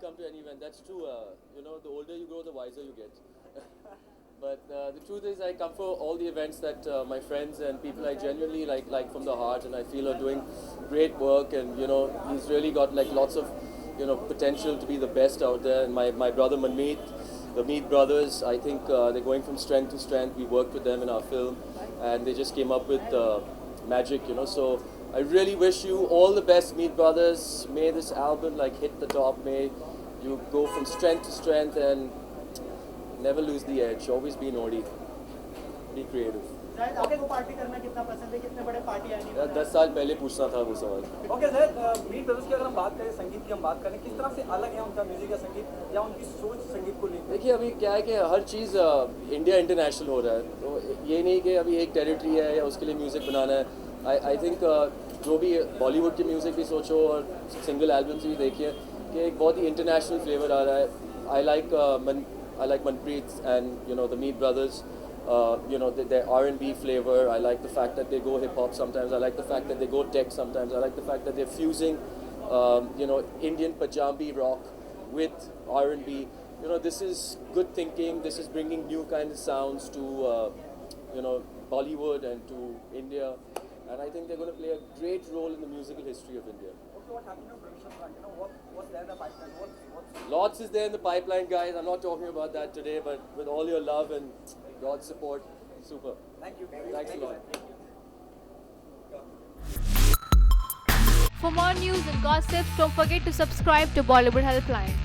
come to any event. That's true. You know, the older you grow, the wiser you get. But the truth is, I come for all the events that my friends and people I genuinely like from the heart, and I feel are doing great work. And you know, he's really got like lots of potential to be the best out there. And my brother Manmeet, the Meet brothers, I think they're going from strength to strength. We worked with them in our film, and they just came up with magic. You know, so I really wish you all the best, Meet brothers. May this album like hit the top. May you go from strength to strength and never lose the edge. Always be naughty. Be creative. शायद आपको party करना कितना पसंद है, कितने बड़े party आने वाले हैं? 10 साल पहले पूछना था वो सवाल. ओके सर, मीट ब्रदर्स की अगर हम बात करें, संगीत की हम बात करें, किस तरह से अलग है उनका म्यूजिक या संगीत, या उनकी सोच संगीत को लेकर? देखिए अभी क्या है कि हर चीज़ इंडिया इंटरनेशनल हो रहा है, तो ये नहीं कि अभी एक टेरिटरी है या उसके लिए म्यूज़िक बनाना है. आई थिंक जो भी बॉलीवुड की म्यूज़िक भी सोचो और सिंगल एल्बम्स भी देखिए कि एक बहुत ही इंटरनेशनल फ्लेवर आ रहा है. I like Manpreet and the Meet brothers. Their R&B flavor. I like the fact that they go hip hop sometimes. I like the fact that they go tech sometimes. I like the fact that they're fusing, Indian Punjabi rock with R&B. This is good thinking. This is bringing new kind of sounds to, Bollywood and to India. And I think they're going to play a great role in the musical history of India. Okay, what happened to production front? What's there in the pipeline? What's Lots is there in the pipeline, guys. I'm not talking about that today, but with all your love and God's support, super. Thank you. Thanks a lot. For more news and gossips, don't forget to subscribe to Bollywood Helpline.